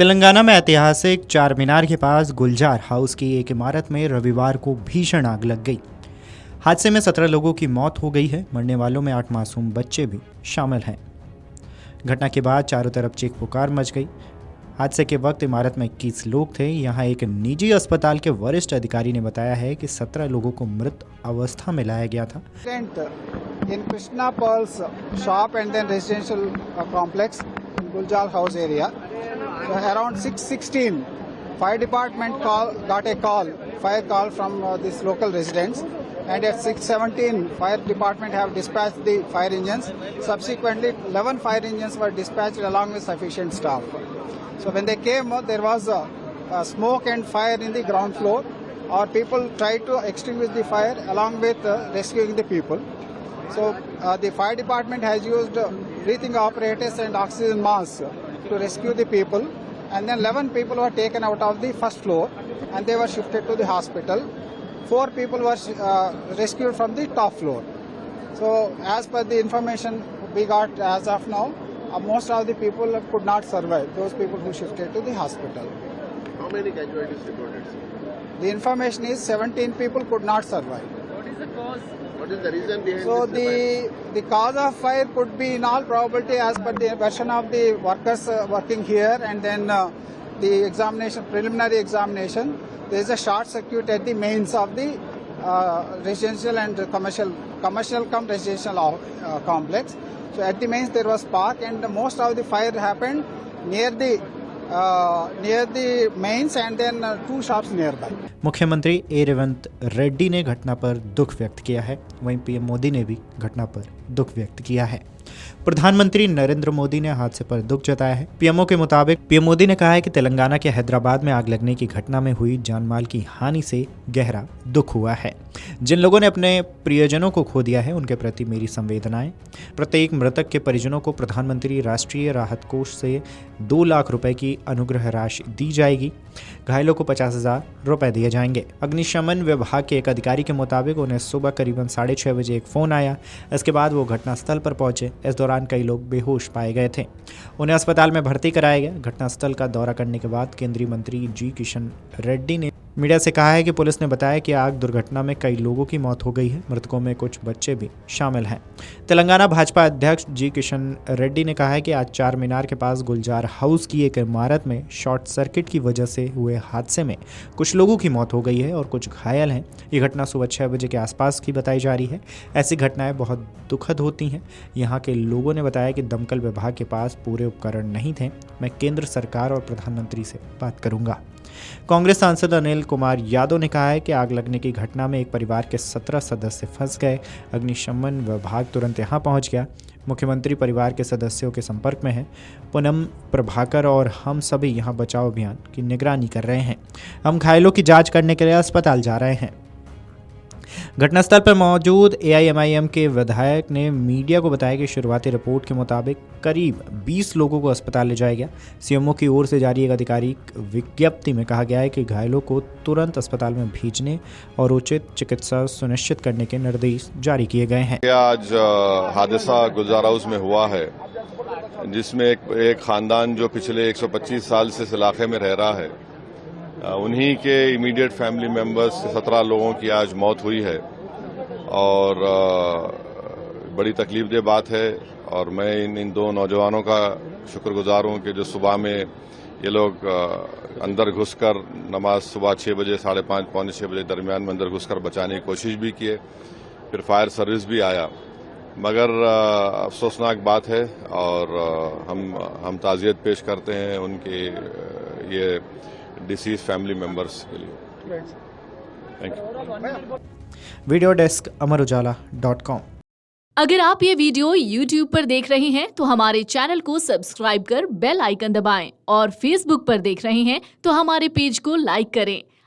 तेलंगाना में ऐतिहासिक चार मीनार के पास गुलजार हाउस की एक इमारत में रविवार को भीषण आग लग गई। हादसे में 17 लोगों की मौत हो गई है। मरने वालों में 8 मासूम बच्चे भी शामिल हैं। घटना के बाद चारों तरफ चीख पुकार मच गई। हादसे के वक्त इमारत में 21 लोग थे। यहाँ एक निजी अस्पताल के वरिष्ठ अधिकारी ने बताया है कि 17 लोगों को मृत अवस्था में लाया गया था। In Krishna Pearl's shop and then residential complex in Guljar House area. So around 6:16, fire department got a fire call from this local residents, and at 6:17, fire department have dispatched the fire engines. Subsequently, 11 fire engines were dispatched along with sufficient staff. So when they came, there was a smoke and fire in the ground floor. Our people tried to extinguish the fire along with rescuing the people. So the fire department has used breathing apparatus and oxygen masks to rescue the people, and then 11 people were taken out of the first floor and they were shifted to the hospital. 4 people were rescued from the top floor. So as per the information we got as of now, most of the people could not survive, those people who shifted to the hospital. How many casualties reported? The information is 17 people could not survive. What is the cause? What is the reason behind So this? the cause of fire could be in all probability as per the version of the workers working here, and then the preliminary examination, there is a short circuit at the mains of the residential and commercial cum residential complex. So at the mains there was spark, and most of the fire happened near the mains and then 2 shops nearby. मुख्यमंत्री ए रेवंत रेड्डी ने घटना पर दुख व्यक्त किया है। वहीं PM Modi ने भी घटना पर दुख व्यक्त किया है। प्रधानमंत्री नरेंद्र मोदी ने हादसे पर दुख जताया है। पीएमओ के मुताबिक पीएम मोदी ने कहा है कि तेलंगाना के हैदराबाद में आग लगने की घटना में हुई जानमाल की हानि से गहरा दुख हुआ है। जिन लोगों ने अपने प्रियजनों को खो दिया है, उनके प्रति मेरी संवेदनाएं। प्रत्येक मृतक के परिजनों को प्रधानमंत्री राष्ट्रीय राहत कोष से 2 लाख रुपए की अनुग्रह राशि दी जाएगी। घायलों को 50,000 रुपए दिए जाएंगे। अग्निशमन विभाग के एक अधिकारी के मुताबिक उन्हें सुबह करीबन 6:30 बजे एक फ़ोन आया। इसके बाद वो घटनास्थल पर पहुंचे। इस दौरान कई लोग बेहोश पाए गए थे। उन्हें अस्पताल में भर्ती कराया गया। घटनास्थल का दौरा करने के बाद केंद्रीय मंत्री जी किशन रेड्डी ने मीडिया से कहा है कि पुलिस ने बताया कि आग दुर्घटना में कई लोगों की मौत हो गई है। मृतकों में कुछ बच्चे भी शामिल हैं। तेलंगाना भाजपा अध्यक्ष जी किशन रेड्डी ने कहा है कि आज चार मीनार के पास गुलजार हाउस की एक इमारत में शॉर्ट सर्किट की वजह से हुए हादसे में कुछ लोगों की मौत हो गई है और कुछ घायल हैं। ये घटना सुबह 6 बजे के आसपास की बताई जा रही है। ऐसी घटनाएं बहुत दुखद होती हैं। यहाँ के लोगों ने बताया कि दमकल विभाग के पास पूरे उपकरण नहीं थे। मैं केंद्र सरकार और प्रधानमंत्री से बात करूंगा। कांग्रेस सांसद अनिल कुमार यादव ने कहा है कि आग लगने की घटना में एक परिवार के 17 सदस्य फंस गए। अग्निशमन विभाग तुरंत यहां पहुंच गया। मुख्यमंत्री परिवार के सदस्यों के संपर्क में है। पूनम प्रभाकर और हम सभी यहां बचाव अभियान की निगरानी कर रहे हैं। हम घायलों की जांच करने के लिए अस्पताल जा रहे हैं। घटनास्थल पर मौजूद एआईएमआईएम के विधायक ने मीडिया को बताया कि शुरुआती रिपोर्ट के मुताबिक करीब 20 लोगों को अस्पताल ले जाया गया। सीएमओ की ओर से जारी एक आधिकारिक विज्ञप्ति में कहा गया है कि घायलों को तुरंत अस्पताल में भेजने और उचित चिकित्सा सुनिश्चित करने के निर्देश जारी किए गए हैं। आज हादसा गुलजार हाउस में हुआ है, जिसमें एक खानदान जो पिछले 125 साल से इस इलाके में रह रहा है, उन्हीं के इमीडिएट फैमिली मेंबर्स 17 लोगों की आज मौत हुई है और बड़ी तकलीफदेह बात है। और मैं इन 2 नौजवानों का शुक्रगुजार हूं कि जो सुबह में ये लोग अंदर घुसकर नमाज सुबह 6 बजे 5:30 पौने 6 बजे दरमियान में अंदर घुसकर बचाने की कोशिश भी किए। फिर फायर सर्विस भी आया, मगर अफसोसनाक बात है और हम ताज़ियत पेश करते हैं उनके ये डिसीज फैमिली मेंबर्स के लिए। Thank you. Video desk amarujala.com। अगर आप ये वीडियो YouTube पर देख रहे हैं तो हमारे चैनल को सब्सक्राइब कर बेल आइकन दबाएं और Facebook पर देख रहे हैं तो हमारे पेज को लाइक करें।